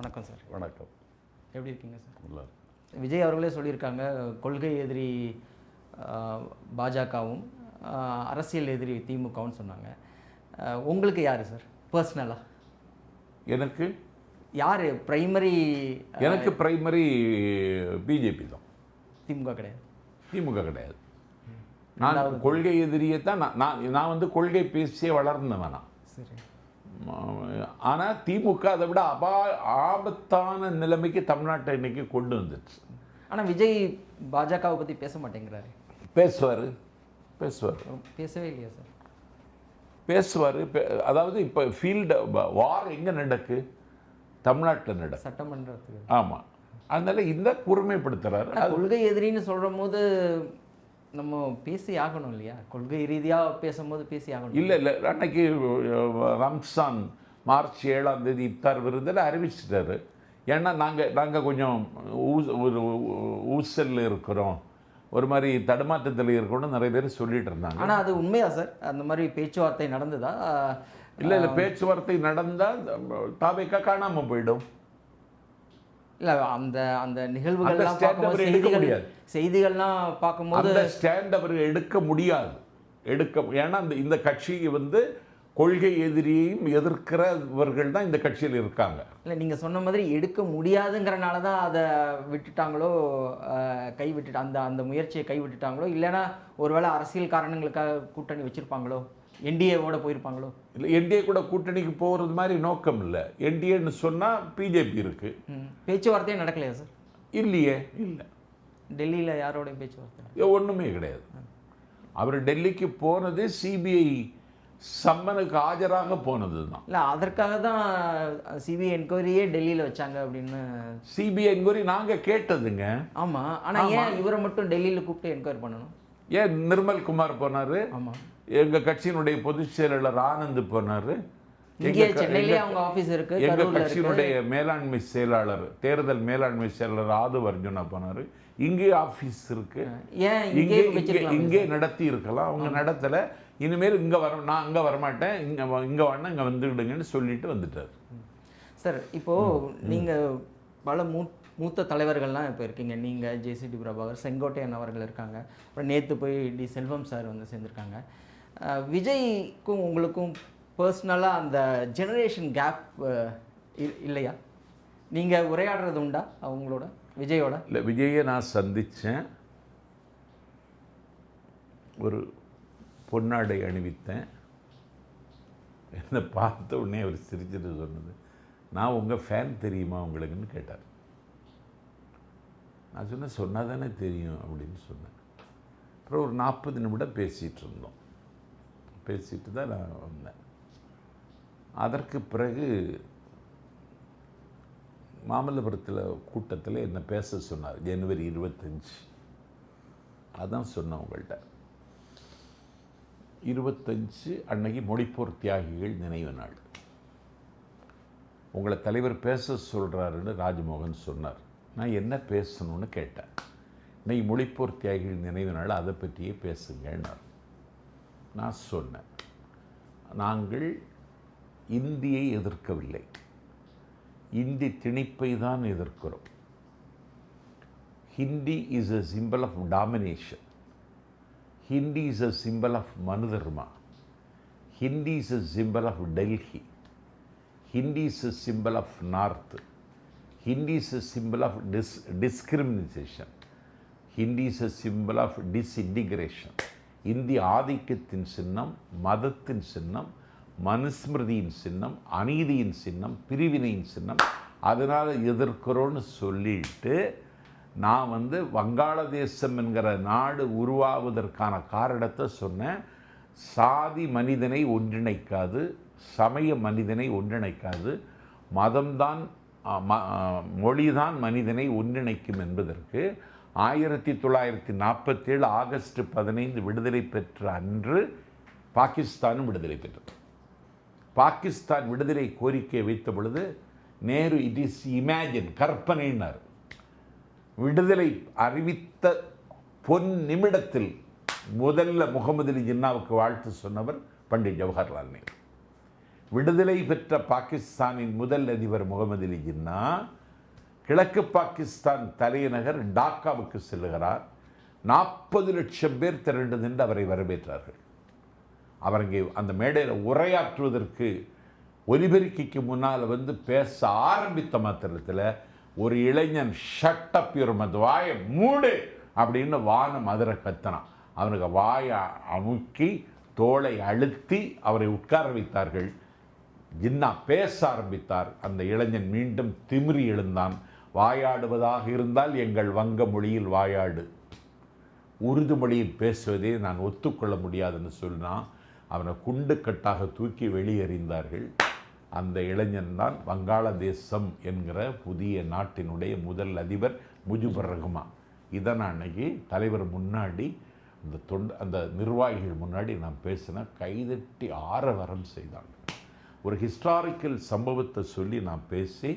வணக்கம் சார். வணக்கம். எப்படி இருக்கீங்க சார்? நல்லா. விஜய் அவர்களே சொல்லியிருக்காங்க, கொள்கை எதிரி பாஜகவும், அரசியல் எதிரி திமுகவும் சொன்னாங்க. உங்களுக்கு யார் சார் பர்சனலாக? எனக்கு யார் பிரைமரி? எனக்கு பிரைமரி பிஜேபி தான். திமுக கிடையாது. திமுக கிடையாது. நான் கொள்கை எதிரியை தான். நான் வந்து கொள்கை பேசியே வளர்ந்தவன் நான். சரி. ஆனால் திமுக அதை விட ஆபத்தான நிலைமைக்கு தமிழ்நாட்டை இன்னைக்கு கொண்டு வந்துடுச்சு. ஆனால் விஜய் பாஜகவை பற்றி பேச மாட்டேங்கிறாரு. பேசுவார். பேசவே இல்லையா சார்? பேசுவார். அதாவது இப்போ ஃபீல்டு வார் எங்கே நடக்கு? தமிழ்நாட்டில் நடக்கு, சட்டமன்றத்துக்கு. ஆமாம். அதனால இந்த கூர்மைப்படுத்துறாரு. கொள்கை எதிரின்னு சொல்கிற போது நம்ம பேசி ஆகணும் இல்லையா? கொள்கை ரீதியாக பேசும்போது பேசி ஆகணும். இல்லை, அன்னைக்கு ரம்ஸான் மார்ச் 7ஆம் தேதி இஃப்தார் விருந்தில் அறிவிச்சிட்டாரு. ஏன்னா நாங்கள் கொஞ்சம் ஒரு ஊசலில் இருக்கிறோம், ஒரு மாதிரி தடுமாற்றத்தில் இருக்கணும்னு நிறைய பேர் சொல்லிட்டு இருந்தாங்க. ஆனால் அது உண்மையா சார்? அந்த மாதிரி பேச்சுவார்த்தை நடந்ததா? இல்லை, பேச்சுவார்த்தை நடந்தால் தாவேக்கா காணாமல் போயிடும். இல்லை, அந்த அந்த நிகழ்வுகள்லாம் செய்திகள்லாம் பார்க்கும்போது அந்த ஸ்டாண்ட் அவர் எடுக்க முடியாது. ஏன்னா இந்த கட்சி வந்து கொள்கை எதிரியையும் எதிர்க்கிறவர்கள் தான் இந்த கட்சியில் இருக்காங்க. இல்லை, நீங்கள் சொன்ன மாதிரி எடுக்க முடியாதுங்கிறனால தான் அதை விட்டுட்டாங்களோ, கைவிட்டுட்டு அந்த முயற்சியை கைவிட்டுட்டாங்களோ, இல்லைன்னா ஒருவேளை அரசியல் காரணங்களுக்காக கூட்டணி வச்சுருப்பாங்களோ, என்டிஏவோட போயிருப்பாங்களோ? இல்லை, என்டிஏ கூட கூட்டணிக்கு போகிறது மாதிரி நோக்கம் இல்லை. என்டிஏன்னு சொன்னால் பிஜேபி இருக்குது. பேச்சுவார்த்தையே நடக்கலையா சார்? இல்லையே. இல்லை, டெல்லியில் யாரோட பேச்சுவார்த்தை? ஒன்றுமே கிடையாது. அவர் டெல்லிக்கு போனது சிபிஐ சம்மனுக்கு ஆஜராக போனது தான். இல்லை, அதற்காக தான் சிபிஐ என்கொயரியே டெல்லியில் வச்சாங்க அப்படின்னு. சிபிஐ என்கொயரி நாங்கள் கேட்டதுங்க. ஆமாம். ஆனால் ஏன் இவரை மட்டும் டெல்லியில் கூப்பிட்டு என்கொயரி பண்ணணும்? ஏன் நிர்மல் குமார் போனார், எங்கள் கட்சியினுடைய பொதுச் செயலாளர் ஆனந்த் போனார், எங்கள் கட்சியினுடைய மேலாண்மை செயலாளர், தேர்தல் மேலாண்மை செயலாளர் ஆது அர்ஜுனா போனார். இங்கே ஆஃபீஸ் இருக்கு, இங்கே நடத்தி இருக்கலாம். அவங்க நடத்தலை. இனிமேல் இங்கே நான் அங்கே வரமாட்டேன், இங்கே வேணா இங்கே வந்துவிடுங்கன்னு சொல்லிட்டு வந்துட்டார். சார், இப்போது நீங்கள் பல மூத்த தலைவர்கள்லாம் இப்போ இருக்கீங்க. நீங்கள் ஜேசிடி பிரபாகர், செங்கோட்டையன் அவர்கள் இருக்காங்க. அப்புறம் நேற்று போய் டி செல்வம் சார் வந்து சேர்ந்துருக்காங்க. விஜய்க்கும் உங்களுக்கும் பர்சனலாக அந்த ஜெனரேஷன் கேப் இல்லையா? நீங்கள் உரையாடுறது உண்டா அவங்களோட, விஜயோட? இல்லை, விஜயை நான் சந்தித்தேன். ஒரு பொன்னாடை அணிவித்தேன். என்னை பார்த்த உடனே அவர் சிரிச்சுட்டு சொன்னது, நான் உங்கள் ஃபேன் தெரியுமா உங்களுக்குன்னு கேட்டார். நான் சொன்னேன், சொன்னால் தானே தெரியும் அப்படின்னு சொன்னேன். அப்புறம் ஒரு 40 நிமிடம் பேசிகிட்டு இருந்தோம். பேசிட்டு தான் நான் வந்தேன். அதற்கு பிறகு மாமல்லபுரத்தில் கூட்டத்தில் என்னை பேச சொன்னார். ஜனவரி 25. அதான் சொன்னேன் உங்கள்கிட்ட. 25 அன்னைக்கு மொழிப்போர் தியாகிகள் நினைவு நாள். உங்களை தலைவர் பேச சொல்கிறாருன்னு ராஜ்மோகன் சொன்னார். நான் என்ன பேசணும்னு கேட்டேன். இன்னைக்கு மொழிப்போர் தியாகிகள் நினைவு நாள், அதை பற்றியே பேசுங்கன்னார். நான் சொன்னேன், நாங்கள் இந்தியை எதிர்க்கவில்லை, இந்தி திணிப்பை தான் எதிர்க்கிறோம். Hindi is a symbol of domination. Hindi is a symbol of Manudharma. Hindi is a symbol of Delhi. Hindi is a symbol of North. Hindi is a symbol of discrimination. Hindi is a symbol of disintegration. Hindi ஆதிக்கத்தின் சின்னம், மதத்தின் சின்னம், மனுஸ்மிருதியின் சின்னம், அநீதியின் சின்னம், பிரிவினையின் சின்னம். அதனால் எதிர்க்கிறோன்னு சொல்லிட்டு நான் வந்து வங்காளதேசம் என்கிற நாடு உருவாவதற்கான காரணத்தை சொன்னேன். சாதி மனிதனை ஒன்றிணைக்காது, சமய மனிதனை ஒன்றிணைக்காது, மதம்தான் மொழிதான் மனிதனை ஒன்றிணைக்கும் என்பதற்கு 1947 ஆகஸ்ட் 15 விடுதலை பெற்ற அன்று பாகிஸ்தானும் விடுதலை பெற்றது. பாகிஸ்தான் விடுதலை கோரிக்கை வைத்த பொழுது நேரு இட் இஸ் இமேஜின், கற்பனைனார். விடுதலை அறிவித்த பொன் நிமிடத்தில் முதல்ல முகமது அலி ஜின்னாவுக்கு வாழ்த்து சொன்னவர் பண்டிட் ஜவஹர்லால் நேரு. விடுதலை பெற்ற பாகிஸ்தானின் முதல் அதிபர் முகமது அலி ஜின்னா கிழக்கு பாகிஸ்தான் தலைநகர் டாக்காவுக்கு செல்லுகிறார். 40 லட்சம் பேர் திரண்டு நின்று அவரை வரவேற்றார்கள். அவர் அங்கே அந்த மேடையில் உரையாற்றுவதற்கு ஒலிபெருக்கிக்கு முன்னால் வந்து பேச ஆரம்பித்த மாத்திரத்தில் ஒரு இளைஞன் ஷட்டப் யுவர் வாயை மூடு அப்படின்னு வானம் அதிர கத்தனான். அவனுக்கு வாயை அமுக்கி தோளை அழுத்தி அவரை உட்கார வைத்தார்கள். ஜின்னா பேச ஆரம்பித்தார். அந்த இளைஞன் மீண்டும் திமிரி எழுந்தான். வாயாடுவதாக இருந்தால் எங்கள் வங்க மொழியில் வாயாடு, உருது மொழியில் பேசுவதே நான் ஒத்துக்கொள்ள முடியாதுன்னு சொன்னான். அவனை குண்டுக்கட்டாக தூக்கி வெளியெறிந்தார்கள். அந்த இளைஞன் தான் வங்காளதேசம் என்கிற புதிய நாட்டினுடைய முதல் அதிபர் முஜிபுர் ரஹ்மான். இதை நான் அன்னைக்கு தலைவர் முன்னாடி அந்த நிர்வாகிகள் முன்னாடி நான் பேசின கைதட்டி ஆரவாரம் செய்தாங்க. ஒரு ஹிஸ்டாரிக்கல் சம்பவத்தை சொல்லி நான் பேசி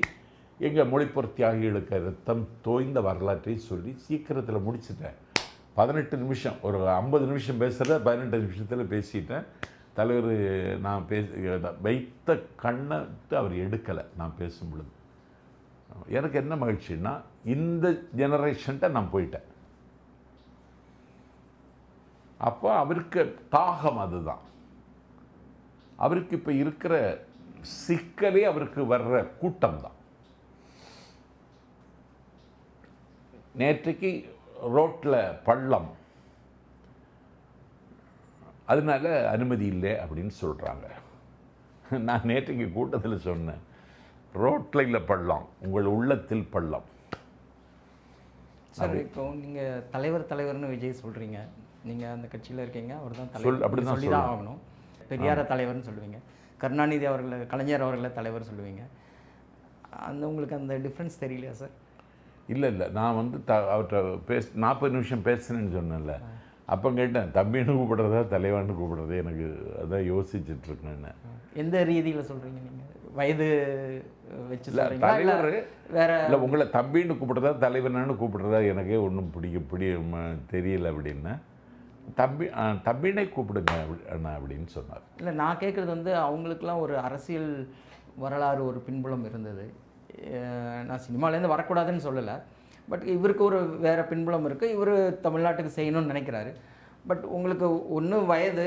எங்கள் மொழிப்போர் தியாகிகளுக்கு ரத்தம் தோய்ந்த வரலாற்றை சொல்லி சீக்கிரத்தில் முடிச்சிட்டேன். 18 நிமிஷம், ஒரு 50 நிமிஷம் பேசுகிறத 18 நிமிஷத்தில் பேசிட்டேன். தலைவர் நான் வைத்த கண்ணத்தை அவர் எடுக்கலை. நான் பேசும் பொழுது எனக்கு என்ன மகிழ்ச்சின்னா, இந்த ஜெனரேஷன்ட்ட நான் போயிட்டேன். அப்போ அவருக்கு தாகம் அதுதான். அவருக்கு இப்போ இருக்கிற சிக்கலே அவருக்கு வர்ற கூட்டம் தான். நேற்றைக்கு ரோட்டில் பள்ளம், அதனால அனுமதி இல்லை அப்படின்னு சொல்கிறாங்க. நான் நேற்றைக்கு கூட்டத்தில் சொன்னேன், ரோட்டில் இல்லை பள்ளம், உங்கள் உள்ளத்தில் பள்ளம். சார் இப்போ நீங்கள் தலைவர்னு விஜய் சொல்கிறீங்க, நீங்கள் அந்த கட்சியில் இருக்கீங்க, அவர் தான் தலைவர் அப்படி சொல்லி தான் ஆகணும். பெரியார தலைவர்னு சொல்லுவீங்க, கருணாநிதி அவர்களை, கலைஞர் அவர்களை தலைவர் சொல்லுவீங்க. உங்களுக்கு அந்த டிஃப்ரென்ஸ் தெரியலையா சார்? இல்லை நான் வந்து அவர்கிட்ட 40 நிமிஷம் பேசுனேன்னு சொன்னேன்ல, அப்போ கேட்டேன், தம்பின்னு கூப்பிடுறதா தலைவான்னு கூப்பிடுறதே, எனக்கு அதான் யோசிச்சுட்ருக்கேன்னு. எந்த ரீதியில் சொல்கிறீங்க நீங்கள்? வயது வச்சு தலைவர் வேற இல்லை, உங்களை தம்பின்னு கூப்பிடுறதா தலைவனான்னு கூப்பிடுறதா எனக்கே ஒன்றும் தெரியல அப்படின்னா, தம்பினே கூப்பிடுங்க அண்ணா அப்படின்னு சொன்னார். இல்லை, நான் கேட்குறது வந்து அவங்களுக்கெல்லாம் ஒரு அரசியல் வரலாறு, ஒரு பின்புலம் இருந்தது. நான் சினிமாலேருந்து வரக்கூடாதுன்னு சொல்லலை, பட் இவருக்கு ஒரு வேறு பின்புலம் இருக்குது. இவர் தமிழ்நாட்டுக்கு செய்யணும்னு நினைக்கிறாரு. பட் உங்களுக்கு ஒன்று வயது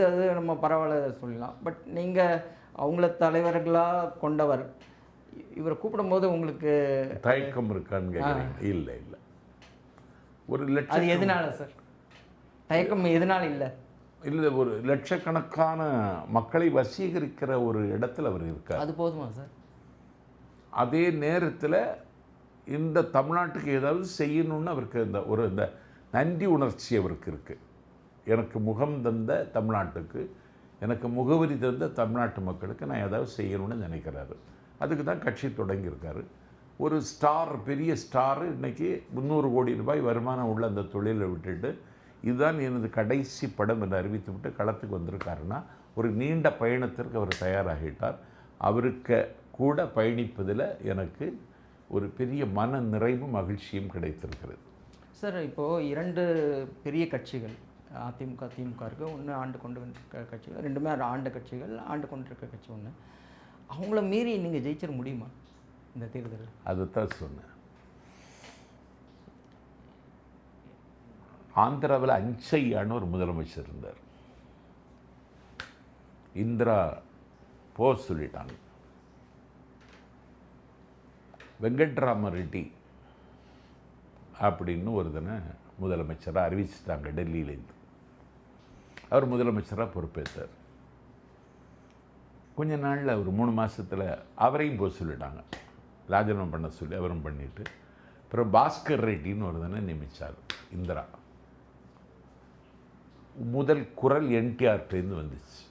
அது நம்ம பரவாயில்ல சொல்லலாம். பட் நீங்கள் அவங்கள தலைவர்களாக கொண்டவர், இவரை கூப்பிடும்போது உங்களுக்கு தயக்கம் இருக்கான்னு கேட்குறீங்க? இல்லை ஒரு லட்சம். அது எதனால சார் தயக்கம்? எதனால இல்லை ஒரு லட்சக்கணக்கான மக்களை வசீகரிக்கிற ஒரு இடத்துல அவர் இருக்கார். அது போதுமா சார்? அதே நேரத்தில் இந்த தமிழ்நாட்டுக்கு ஏதாவது செய்யணும்னு அவருக்கு இந்த நன்றி உணர்ச்சி அவருக்கு இருக்குது. எனக்கு முகம் தந்த தமிழ்நாட்டுக்கு, எனக்கு முகவரி தந்த தமிழ்நாட்டு மக்களுக்கு நான் ஏதாவது செய்யணும்னு நினைக்கிறாரு. அதுக்கு தான் கட்சி தொடங்கியிருக்காரு. ஒரு ஸ்டார், பெரிய ஸ்டாரு, இன்றைக்கி 300 கோடி ரூபாய் வருமானம் உள்ள அந்த தொழிலை விட்டுட்டு இதுதான் எனது கடைசி படம் என்று அறிவித்து விட்டு களத்துக்கு வந்திருக்காருன்னா, ஒரு நீண்ட பயணத்திற்கு அவர் தயாராகிட்டார். அவருக்கு கூட பயணிப்பதில் எனக்கு ஒரு பெரிய மன நிறைவும் மகிழ்ச்சியும் கிடைத்திருக்கிறது. சார், இப்போது 2 பெரிய கட்சிகள், அதிமுக திமுக இருக்குது, ஒன்று ஆண்டு கொண்டு வந்திருக்க கட்சிகள், ரெண்டுமே ஆண்ட கட்சிகள், ஆண்டு கொண்டிருக்க கட்சி ஒன்று. அவங்கள மீறி நீங்கள் ஜெயிச்சிட முடியுமா இந்த தேர்தலில்? அதுதான் சொன்னேன். ஆந்திராவில் அஞ்சையான்னு ஒரு முதலமைச்சர் இருந்தார். இந்திரா சொல்லிட்டாங்க. வெங்கட்ராம ரெட்டி அப்படின்னு ஒருத்தனை முதலமைச்சராக அறிவிச்சிட்டாங்க டெல்லியிலேருந்து. அவர் முதலமைச்சராக பொறுப்பேற்றார். கொஞ்ச நாளில் ஒரு 3 மாதத்தில் அவரையும் சொல்லிட்டாங்க, ராஜினாமா பண்ண சொல்லி. அவரும் பண்ணிவிட்டு அப்புறம் பாஸ்கர் ரெட்டின்னு ஒருத்தனை நியமித்தார் இந்திரா. முதல் குரல் என்டிஆர்கிட்டேருந்து வந்துச்சு.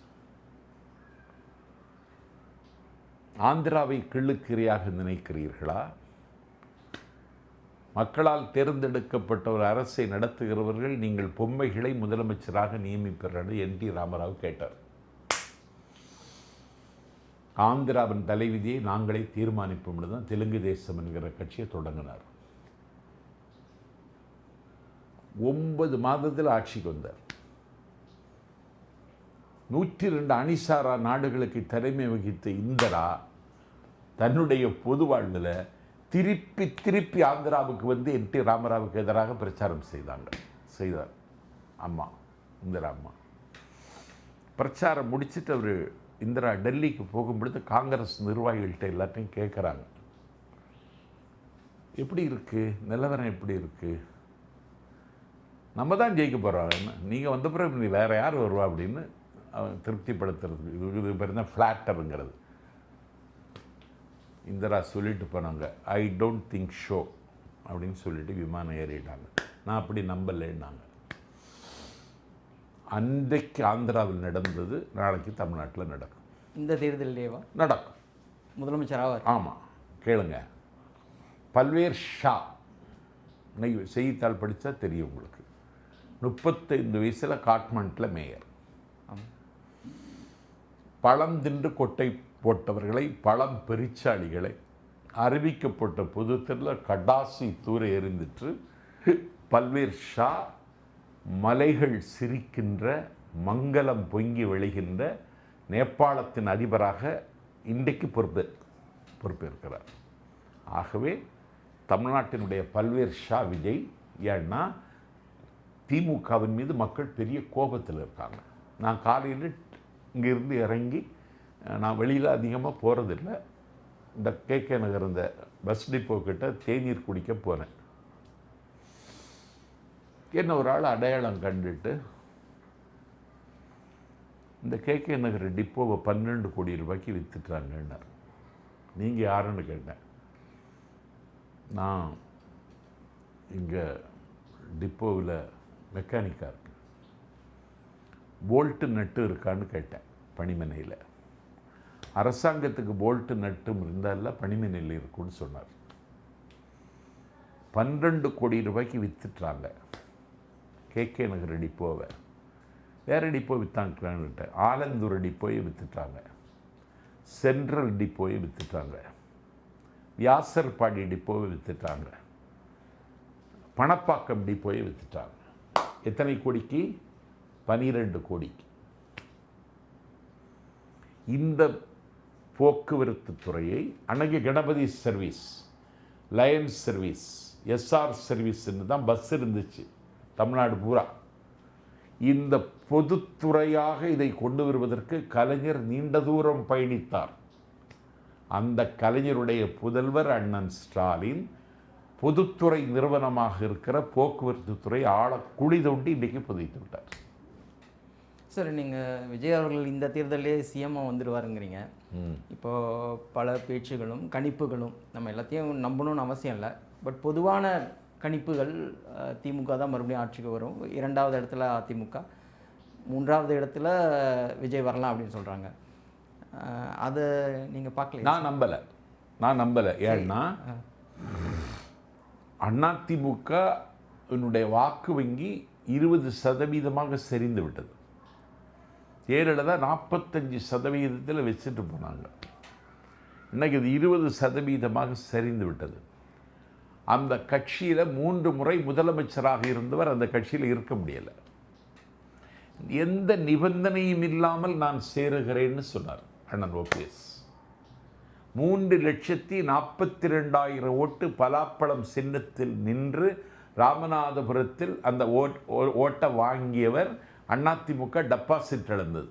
ஆந்திராவை கிள்ளுக்கிறையாக நினைக்கிறீர்களா? மக்களால் தேர்ந்தெடுக்கப்பட்ட ஒரு அரசை நடத்துகிறவர்கள் நீங்கள் பொம்மைகளை முதலமைச்சராக நியமிப்பீர்கள் என்டி ராமராவ் கேட்டார். ஆந்திராவின் தலைவிதியை நாங்களே தீர்மானிப்போம் தான் தெலுங்கு தேசம் என்கிற கட்சியை தொடங்கினார். 9 மாதத்தில் ஆட்சிக்கு வந்தார். 102 அணிசாரா நாடுகளுக்கு தலைமை வகித்த இந்திரா தன்னுடைய பொது வாழ்வில் திருப்பி திருப்பி ஆந்திராவுக்கு வந்து என்.டி. ராமராவுக்கு எதிராக பிரச்சாரம் செய்தார் அம்மா இந்திரா அம்மா. பிரச்சாரம் முடிச்சுட்டு அவர் இந்திரா டெல்லிக்கு போகும்பொழுது காங்கிரஸ் நிர்வாகிகள்கிட்ட எல்லாத்தையும் கேட்குறாங்க, எப்படி இருக்குது நிலவரம், எப்படி இருக்குது, நம்ம தான் ஜெயிக்க போகிறோம், நீங்கள் வந்த பிறகு வேறு யார் வருவா அப்படின்னு அவன் திருப்திப்படுத்துறதுக்கு. இது பேர் தான் ஃப்ளாட்டருங்கிறது. இந்திரா சொல்லிட்டு போனாங்க, ஐ டோன்ட் திங்க் ஷோ அப்படின்னு சொல்லிட்டு விமானம் ஏறிட்டாங்க. நான் அப்படி நம்பலைன்னாங்க. அன்றைக்கு ஆந்திராவில் நடந்தது நாளைக்கு தமிழ்நாட்டில் நடக்கும். இந்த தேர்தலேவா நடக்கும், முதலமைச்சர் ஆவார். ஆமாம், கேளுங்க. பல்வேறு ஷா செய்தித்தாள் படித்தா தெரியும் உங்களுக்கு. 35 வயசில் காட்மண்டில் மேயர். பழம் தின்று கொட்டை போட்டவர்களை, பழம் பெரிச்சாளிகளை அறிவிக்கப்பட்ட பொதுத்தரில் கடாசி தூர எறிந்துட்டு பல்வேறு ஷா மலைகள் சிரிக்கின்ற, மங்களம் பொங்கி விளைகின்ற நேபாளத்தின் அதிபராக இன்றைக்கு பொறுப்பேற்கிறார். ஆகவே தமிழ்நாட்டினுடைய பல்வேறு ஷா விஜய். ஏன்னா திமுகவின் மீது மக்கள் பெரிய கோபத்தில் இருக்காங்க. நான் காலையில் இங்கேருந்து இறங்கி, நான் வெளியில் அதிகமாக போகிறதில்லை, இந்த கே நகர் இந்த பஸ் டிப்போ கிட்ட தேநீர் குடிக்க போனேன். என்ன ஒரு ஆள் அடையாளம் கண்டுட்டு, இந்த கே நகர் டிப்போவை 12 கோடி ரூபாய்க்கு விற்றுட்டாங்கன்னார். நீங்கள் யாருன்னு கேட்டேன். நான் இங்கே டிப்போவில் மெக்கானிக்காக இருக்கு, போல்ட்டு நட்டு இருக்கான்னு கேட்டேன். பணிமனையில் அரசாங்கத்துக்கு போல்ட்டு நட்டும் இருந்தால பணிமனையில் இருக்குன்னு சொன்னார். 12 கோடி ரூபாய்க்கு விற்றுட்டாங்க கே நகர் டிப்போவை. வேறு டிப்போ விற்றாங்கன்ட்டு ஆலந்தூர் டிப்போயை விற்றுட்டாங்க, சென்ட்ரல் டிப்போயை விற்றுட்டாங்க, வியாசர்பாடி டிப்போவை விற்றுட்டாங்க, பணப்பாக்கம் டிப்போயை விற்றுட்டாங்க. எத்தனை கோடிக்கு? 12 கோடிக்கு. இந்த போக்குவரத்து துறையை அன்னைக்கு Ganapathi service, Lions service, SR சர்வீஸ்ன்னு தான் பஸ் இருந்துச்சு தமிழ்நாடு பூரா. இந்த பொதுத்துறையாக இதை கொண்டு வருவதற்கு கலைஞர் நீண்ட தூரம் பயணித்தார். அந்த கலைஞருடைய புதல்வர் அண்ணன் ஸ்டாலின் பொதுத்துறை நிறுவனமாக இருக்கிற போக்குவரத்து துறை ஆழ குழி தோண்டி இன்றைக்கு புதைத்து விட்டார். சார், நீங்கள் விஜய் அவர்கள் இந்த தேர்தலே சிஎம்மாக வந்துடுவாருங்கிறீங்க. இப்போது பல பேச்சுகளும் கணிப்புகளும், நம்ம எல்லாத்தையும் நம்பணும்னு அவசியம் இல்லை, பட் பொதுவான கணிப்புகள் திமுக தான் மறுபடியும் ஆட்சிக்கு வரும், 2வது இடத்துல அதிமுக, 3வது இடத்துல விஜய் வரலாம் அப்படின்னு சொல்கிறாங்க. அதை நீங்கள் பார்க்கல? நான் நம்பலை. ஏன்னா அதிமுக என்னுடைய வாக்கு வங்கி 20% சரிந்து விட்டது. ஜெயலலிதா 45% வச்சுட்டு போனாங்க. இன்னைக்கு இது 20% சரிந்து விட்டது. அந்த கட்சியில் 3 முறை முதலமைச்சராக இருந்தவர் அந்த கட்சியில் இருக்க முடியலை. எந்த நிபந்தனையும் இல்லாமல் நான் சேருகிறேன்னு சொன்னார் அண்ணன் ஓபிஎஸ். 3,42,000 ஓட்டு பலாப்பழம் சின்னத்தில் நின்று ராமநாதபுரத்தில் அந்த ஓட்டை வாங்கியவர். அதிமுக டெபாசிட் இழந்தது.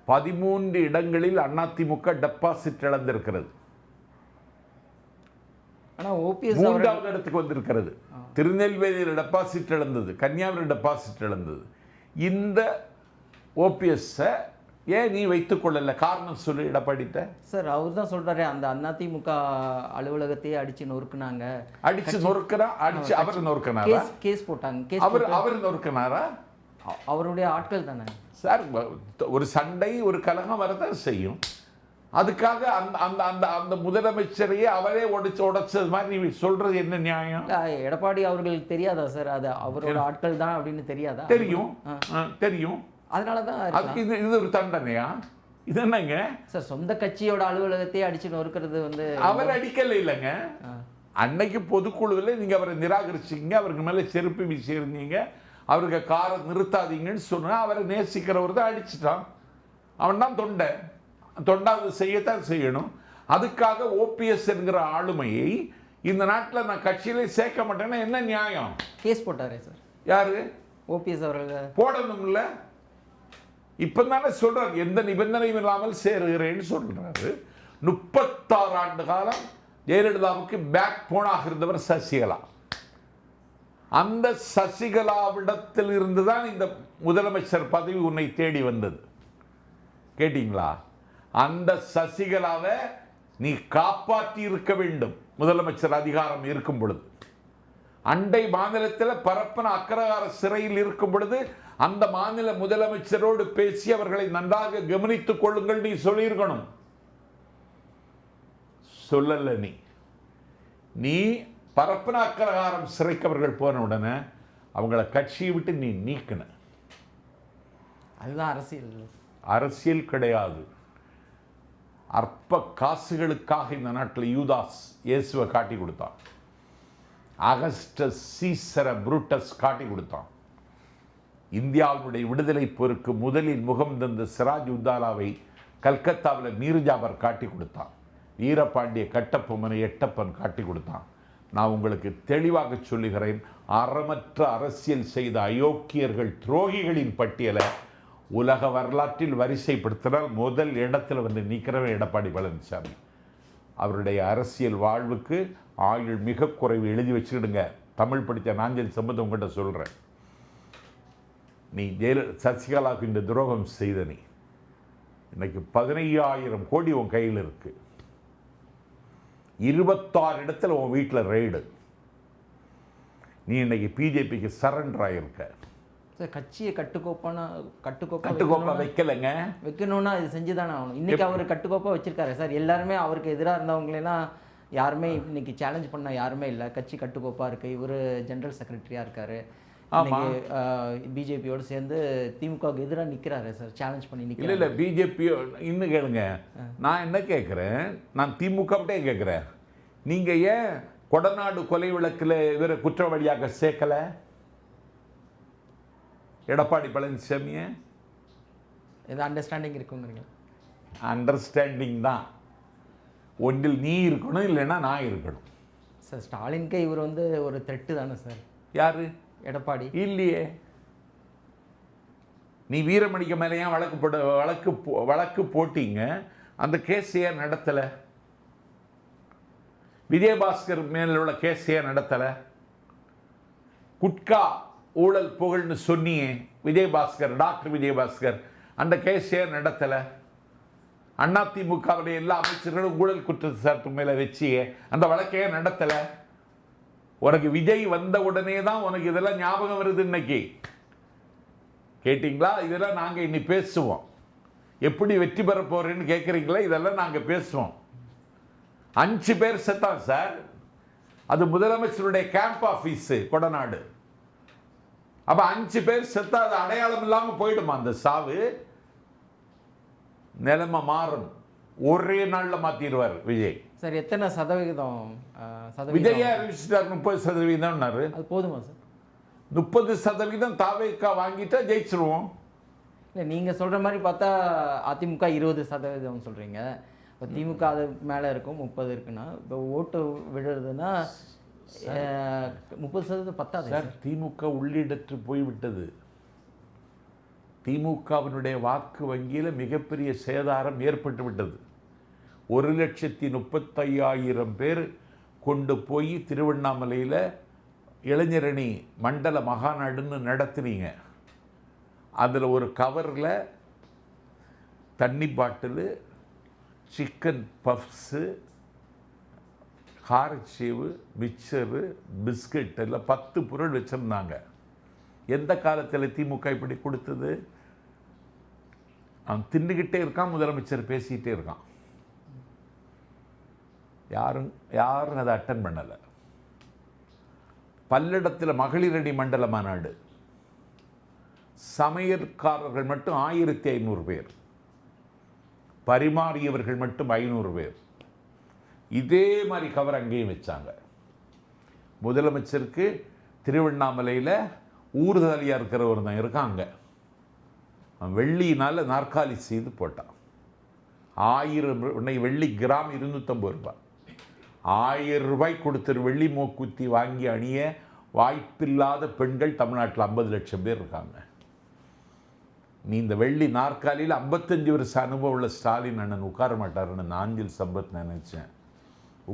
13 இடங்களில் அதிமுக டெபாசிட் இழந்திருக்கிறது. ஆனால் ஓபிஎஸ் 3வது இடத்துக்கு வந்திருக்கிறது. திருநெல்வேலியில் டெபாசிட் இழந்தது, கன்னியாகுமரி டெபாசிட் இழந்தது. இந்த ஓபிஎஸ்ஸை ஏன் நீ வைத்துக் கொள்ளல? காரணம் சொல்லு எடப்பாடிட்ட. சார், அவர் தான் சொல்றாரு, அந்த அதிமுக அலுவலகத்தையே அடிச்சு நொறுக்குனாங்க. அடிச்சு அவர் நொறுக்கினாரா? கேஸ் போட்டாங்க. அவர் நொறுக்கினாரா? அவருடைய ஆட்கள் தானே சார். ஒரு சண்டை, ஒரு கலகம் வரதான் செய்யும். அதுக்காக அந்த முதலமைச்சரையே அவரே உடைச்சது மாதிரி நீ சொல்றது என்ன நியாயம்? எடப்பாடி அவர்களுக்கு தெரியாதா சார் அது அவரோட ஆட்கள் தான் அப்படின்னு? தெரியாதா? தெரியும். அதனாலதான் இது ஒரு தண்டனையா? இது என்னங்க சார், சொந்த கட்சியோட அலுவலகத்தையே அடிச்சு நொறுக்கிறது அவர் அடிக்கல இல்லைங்க. அன்னைக்கு பொதுக்குழுவில் நீங்க அவரை நிராகரிச்சீங்க, அவருக்கு மேல செருப்பு வீசி இருந்தீங்க. அவருக்கு காரை நிறுத்தாதீங்கன்னு சொன்னா அவரை நேசிக்கிறவர் தான் அடிச்சிட்டான். அவன் தான் தொண்டாவது செய்யத்தான் செய்யணும். அதுக்காக ஓபிஎஸ் என்கிற ஆளுமையை இந்த நாட்டில் நான் கட்சியிலே சேர்க்க மாட்டேன்னா என்ன நியாயம்? கேஸ் போட்டாரே சார். யாரு? ஓபிஎஸ் அவர்கள். போடணும்ல. இப்போ தானே சொல்றாரு எந்த நிபந்தனையும் இல்லாமல் சேருகிறேன்னு சொல்றாரு. 36 ஆண்டு காலம் ஜெயலலிதாவுக்கு பேக் போனாக இருந்தவர் சசிகலா. அந்த சசிகலாவிடத்தில் இருந்து தான் இந்த முதலமைச்சர் பதவி உன்னை தேடி வந்தது. கேட்டீங்களா? அந்த சசிகலாவை நீ காப்பாற்றி இருக்க வேண்டும். முதலமைச்சர் அதிகாரம் இருக்கும் பொழுது, அண்டை மாநிலத்தில் பரப்பன அக்ரஹார சிறையில் இருக்கும் பொழுது அந்த மாநில முதலமைச்சரோடு பேசி அவர்களை நன்றாக கவனித்துக் கொள்ளுங்கள் நீ சொல்லியிருக்கணும். சொல்லல. நீ பரப்பன அக்ரஹாரம் சிறைக்கு அவர்கள் போன உடனே அவங்கள கட்சியை விட்டு நீ நீக்கின. அதுதான் அரசியல். அரசியல் கிடையாது. அற்ப காசுகளுக்காக இந்த நாட்டில் யூதாஸ் இயேசுவை காட்டி கொடுத்தான். அகஸ்டஸ் சீசர புரூட்டஸ் காட்டி கொடுத்தான். இந்தியாவுடைய விடுதலை போருக்கு முதலில் முகம் தந்த சிராஜ் உத்தாலாவை கல்கத்தாவில் மீர்ஜாபர் காட்டி கொடுத்தான். வீரபாண்டிய கட்டபொம்மனை எட்டப்பன் காட்டி கொடுத்தான். நான் உங்களுக்கு தெளிவாக சொல்லுகிறேன், அறமற்ற அரசியல் செய்த அயோக்கியர்கள் துரோகிகளின் பட்டியலை உலக வரலாற்றில் வரிசைப்படுத்தினால் முதல் இடத்துல வந்து நிற்கிறவன் எடப்பாடி பழனிசாமி. அவருடைய அரசியல் வாழ்வுக்கு ஆயுள் மிக குறைவு. எழுதி வச்சுக்கிடுங்க. தமிழ் படித்த நாஞ்சல் சம்பந்தம் உங்கள்கிட்ட சொல்கிறேன். நீ சசிகலாவுக்கு இந்த துரோகம் செய்த நீ இன்னைக்கு 15,000 கோடி உன் கையில் இருக்கு. 26 இடத்துல உன் வீட்டில் ரெய்டு. நீ இன்னைக்கு பிஜேபிக்கு சரண்டர் ஆகிருக்க. சார் கட்சியை கட்டுக்கோப்பா வைக்கலைங்க. வைக்கணும்னா இது செஞ்சுதானே ஆகணும். இன்னைக்கு அவர் கட்டுக்கோப்பா வச்சிருக்காரு சார். எல்லாருமே அவருக்கு எதிராக இருந்தவங்களெல்லாம் யாருமே இன்னைக்கு சேலஞ்ச் பண்ண யாருமே இல்லை. கட்சி கட்டுக்கோப்பா இருக்கு. இவர் ஜெனரல் செக்ரட்டரியாக இருக்காரு. பிஜேபியோடு சேர்ந்து திமுகவுக்கு எதிராக நிற்கிறாரு சார். சேலஞ்ச் பண்ணி நிற்கிறாரு. இல்லை பிஜேபி இன்னும் கேளுங்க. நான் என்ன கேட்குறேன், நான் திமுகவிட்டே கேட்குறேன், நீங்கள் ஏன் கொடநாடு கொலை வழக்கில் இவரை குற்றவாளியாக சேர்க்கலை? எடப்பாடி பழனிசாமியை இது அண்டர்ஸ்டாண்டிங் இருக்குங்கிறீங்க? அண்டர்ஸ்டாண்டிங் தான். ஒன்றில் நீ இருக்கணும், இல்லைன்னா நான் இருக்கணும். சார் ஸ்டாலின்கே இவர் வந்து ஒரு த்ரெட்டு தானே சார். யாரு? எடப்பாடி. இல்லையே. நீ வீரமணிக்கு மேலே ஏன் வழக்கு போட்டீங்க? அந்த கேஸ் ஏன் நடத்தலை? விஜயபாஸ்கர் மேல உள்ள கேஸ் ஏன் நடத்தலை? குட்கா ஊழல் புகழ்னு சொன்னியே விஜயபாஸ்கர், டாக்டர் விஜயபாஸ்கர், அந்த கேஸ் ஏன் நடத்தலை? அதிமுகவுடைய எல்லா அமைச்சர்களும் ஊழல் குற்றச்சாட்டு மேலே வச்சியே அந்த வழக்கையே நடத்தலை. உனக்கு விஜய் வந்த உடனே தான் உனக்கு இதெல்லாம் ஞாபகம் வருது. இன்னைக்கு கேட்டிங்களா? இதெல்லாம் நாங்கள் இன்னைக்கு பேசுவோம். எப்படி வெற்றி பெற போறேன்னு கேட்குறீங்களா? இதெல்லாம் நாங்கள் பேசுவோம். 5 பேர் செத்தான் சார். அது முதலமைச்சருடைய கேம்ப் ஆஃபீஸு கொடநாடு. அப்போ 5 பேர் செத்தா அது அடையாளம் இல்லாமல் போயிடுமா அந்த சாவு? நிலைமை மாறும். ஒரே நாளில் மாற்றிடுவார் விஜய். சார் எத்தனை சதவிகிதம்? விஜயா அறிவிச்சிட்டார் 30%. அது போதுமா சார்? 30% தாவேக்கா வாங்கிட்டா ஜெயிச்சிருவோம். இல்லை நீங்கள் சொல்கிற மாதிரி பார்த்தா அதிமுக 20% சொல்கிறீங்க. இப்போ திமுக அது மேலே இருக்கும், 30 இருக்குன்னா இப்போ ஓட்டு விழுறதுன்னா 30% பத்தாது சார். திமுக உள்ளிடற்று போய்விட்டது. திமுகவினுடைய வாக்கு வங்கியில் மிகப்பெரிய சேதாரம் ஏற்பட்டு விட்டது. 1,35,000 பேர் கொண்டு போய் திருவண்ணாமலையில் இளைஞரணி மண்டல மகாநாடுன்னு நடத்துனீங்க. அதில் ஒரு கவரில் தண்ணி பாட்டிலு, சிக்கன் பஃப்ஸு, காரச்சேவு, மிக்சரு, பிஸ்கட் எல்லாம் 10 பொருள் வச்சுருந்தாங்க. எந்த காலத்தில் திமுக இப்படி கொடுத்தது? அவன் தின்னுக்கிட்டே இருக்கான், முதலமைச்சர் பேசிக்கிட்டே இருக்கான். யாரும் அதை அட்டன் பண்ணலை. பல்லடத்தில் மகளிரணி மண்டல மாநாடு, சமையற்காரர்கள் மட்டும் 1500 பேர், பரிமாறியவர்கள் மட்டும் 500 பேர். இதே மாதிரி கவர் அங்கேயும் வச்சாங்க. முதலமைச்சருக்கு திருவண்ணாமலையில் ஊர்தாலியாக இருக்கிறவர் தான் இருக்காங்க. அவன் வெள்ளியினால் நாற்காலி செய்து போட்டான். 1000 இன்னைக்கு வெள்ளி கிராம் 250 ரூபாய். 1000 ரூபாய் கொடுத்துரு வெள்ளி மூக்குத்தி வாங்கி அணிய வாய்ப்பில்லாத பெண்கள் தமிழ்நாட்டில் 50 லட்சம் பேர் இருக்காங்க. நீ இந்த வெள்ளி நாற்காலியில் 55 வருஷ அனுபவம் உள்ள ஸ்டாலின் அண்ணன் உட்கார மாட்டாருன்னு நாஞ்சில் சம்பத் நினைச்சேன்.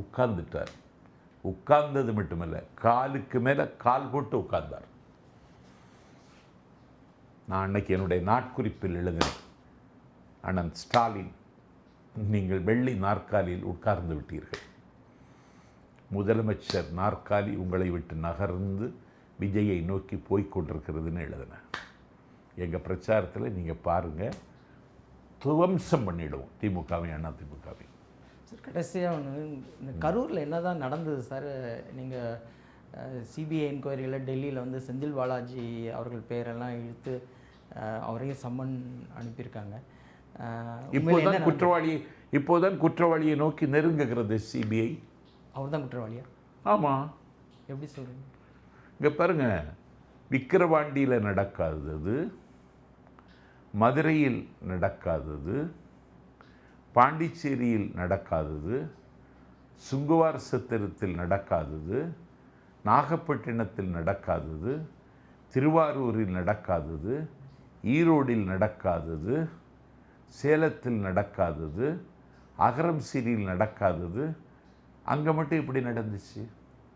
உட்கார்ந்துட்டார். உட்கார்ந்தது மட்டுமல்ல, காலுக்கு மேலே கால் போட்டு உட்கார்ந்தார். நான் அன்னைக்கு என்னுடைய நாட்குறிப்பில் எழுதினேன், அண்ணன் ஸ்டாலின், நீங்கள் வெள்ளி நாற்காலியில் உட்கார்ந்து விட்டீர்கள். முதலமைச்சர் நாற்காலி உங்களை விட்டு நகர்ந்து விஜயை நோக்கி போய்கொண்டிருக்கிறதுன்னு எழுதினேன். எங்கள் பிரச்சாரத்தில் நீங்கள் பாருங்கள், துவம்சம் பண்ணிவிடுவோம் திமுகவை, அண்ணா திமுகவை. சார் கடைசியாக ஒன்று, இந்த கரூரில் என்ன தான் நடந்தது சார்? நீங்கள் சிபிஐ என்கொயரியில் டெல்லியில் வந்து செந்தில் பாலாஜி அவர்கள் பேரெல்லாம் இழுத்து அவரையும் சம்மன் அனுப்பியிருக்காங்க. இப்போதான் குற்றவாளியை நோக்கி நெருங்குகிறது சிபிஐ. அவர் தான் குற்றவாளியா? ஆமாம். எப்படி சொல்கிறீங்க? இங்கே பாருங்க, விக்கிரவாண்டியில் நடக்காதது, மதுரையில் நடக்காதது, பாண்டிச்சேரியில் நடக்காதது, சுங்குவார் சத்திரத்தில் நடக்காதது, நாகப்பட்டினத்தில் நடக்காதது, திருவாரூரில் நடக்காதது, ஈரோடில் நடக்காதது, சேலத்தில் நடக்காதது, அகரம்சிரியில் நடக்காதது, அங்கே மட்டும் இப்படி நடந்துச்சு.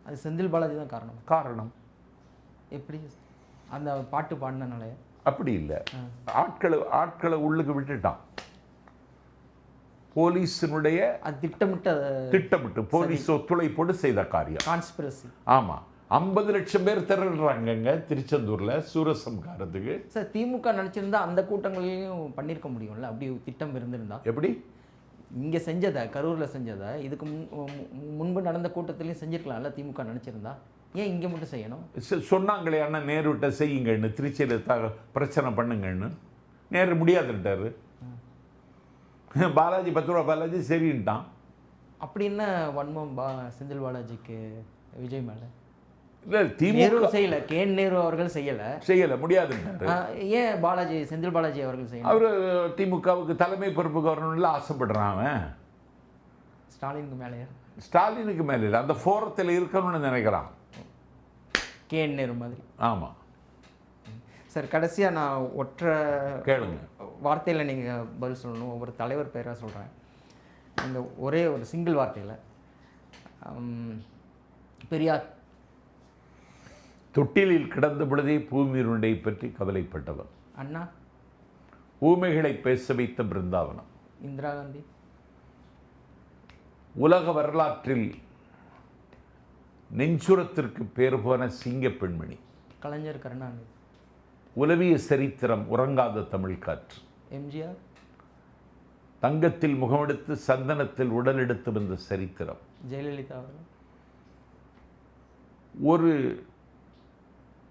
அது செந்தில் பாலாஜி தான் காரணம். எப்படி? அந்த பாட்டு பாடினால? அப்படி இல்லை, ஆட்களை உள்ளுக்கு விட்டுட்டான். போலீஸினுடைய திட்டமிட்டு போலீஸ் ஒத்துழைப்போடு செய்த காரியம் கான்ஸ்பிரசி. ஆமாம். 50 லட்சம் பேர் திரள்றாங்கங்க திருச்செந்தூரில் சூரசம்காரத்துக்கு. சார் திமுக நினச்சிருந்தா அந்த கூட்டங்களையும் பண்ணியிருக்க முடியும்ல, அப்படி திட்டம் இருந்திருந்தா. எப்படி? இங்கே செஞ்சதை, கரூரில் செஞ்சதை இதுக்கு முன்பு நடந்த கூட்டத்திலையும் செஞ்சிருக்கலாம்ல திமுக நினச்சிருந்தா. ஏன் இங்கே மட்டும் செய்யணும்? சொன்னாங்களே அண்ணா நேருகிட்ட செய்யுங்கன்னு, திருச்சியில் பிரச்சனை பண்ணுங்கன்னு. நேரு முடியாதுட்டாரு. பாலாஜி 10 ரூபா பாலாஜி சரின்ட்டான். அப்படி என்ன வன்மம் செந்தில் பாலாஜிக்கு விஜய் மேலே? இல்லை, திமுக செய்யலை, நேரு அவர்கள் செய்யலை, முடியாதுன்றாரு. ஏன் பாலாஜி, செந்தில் பாலாஜி அவர்கள் செய்யணும்? அவர் திமுகவுக்கு தலைமை பொறுப்புக்கு வரணும்ல ஆசைப்படுறான். அவன் ஸ்டாலினுக்கு மேலேயா? ஸ்டாலினுக்கு மேலே இல்லை, அந்த ஃபோரத்தில் இருக்கணும்னு நினைக்கிறான். நேரு மாதிரி. ஆமாம் சார் கடைசியாக நான் கேளுங்க, வார்த்தையில் நீங்கள் பதில் சொல்லணும். ஒவ்வொரு தலைவர் பேராக சொல்கிறேன். இந்த ஒரே ஒரு சிங்கிள் வார்த்தையில். பெரியார். தொட்டிலில் கிடந்த பொழுதே பூமியினுண்டை பற்றி கவலைப்பட்டவர். அண்ணா. ஊமைகளை பேச வைத்த பிருந்தாவனம். இந்திரா காந்தி. உலக வரலாற்றில் நெஞ்சுரத்திற்கு பேர் போன சிங்க பெண்மணி. கலைஞர் கருணாநிதி. உலவிய சரித்திரம் உறங்காத தமிழ் காற்று. எம்ஜிஆர். தங்கத்தில் முகமெடுத்து சந்தனத்தில் உடல் எடுத்து வந்த சரித்திரம். ஜெயலலிதா அவர்கள். ஒரு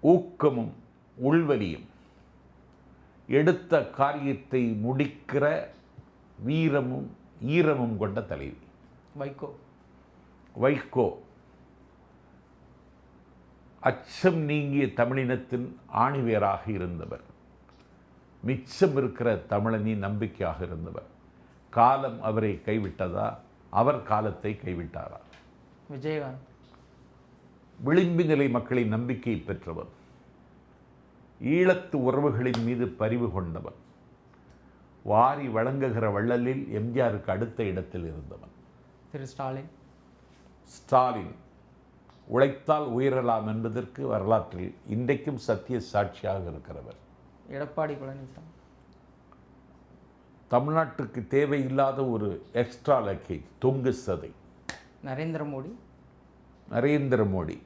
ஊக்கமும் உள்வலியும், எடுத்த காரியத்தை முடிக்கிற வீரமும் ஈரமும் கொண்ட தலைவி. வைகோ. அச்சம் நீங்கிய தமிழினத்தின் ஆணிவேராக இருந்தவர். மிச்சம் இருக்கிற தமிழனின் நம்பிக்கையாக இருந்தவர். காலம் அவரை கைவிட்டதா? அவர் காலத்தை கைவிட்டாரா? விஜயகாந்த். விளிம்பு நிலை மக்களின் நம்பிக்கை பெற்றவர். ஈழத்து உறவுகளின் மீது பரிவு கொண்டவர். வாரி வழங்குகிற வள்ளலில் எம்ஜிஆருக்கு அடுத்த இடத்தில் இருந்தவன். திரு ஸ்டாலின் உழைத்தால் உயரலாம் என்பதற்கு வரலாற்றில் இன்றைக்கும் சத்திய சாட்சியாக இருக்கிறவர். எடப்பாடி பழனிசாமி. தமிழ்நாட்டுக்கு தேவையில்லாத ஒரு எக்ஸ்ட்ரா லக்கேஜ், தொங்கு சதை. நரேந்திர மோடி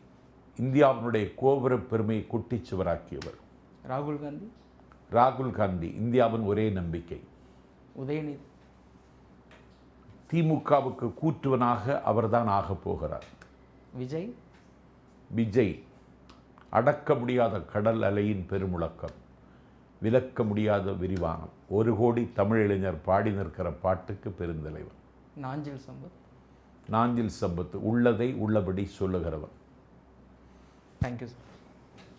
இந்தியாவினுடைய கோபுர பெருமையை குட்டிச்சுவராக்கியவர். ராகுல் காந்தி இந்தியாவின் ஒரே நம்பிக்கை. உதயநிதி. திமுகவுக்கு கூற்றுவனாக அவர்தான் ஆகப் போகிறார். விஜய் அடக்க முடியாத கடல் அலையின் பெருமுழக்கம், விலக்க முடியாத விரிவானம், 1 கோடி தமிழ் இளைஞர் பாடி நிற்கிற பாட்டுக்கு பெருந்தலைவன். நாஞ்சில் சம்பத் உள்ளதை உள்ளபடி சொல்லுகிறவன். Thank you sir.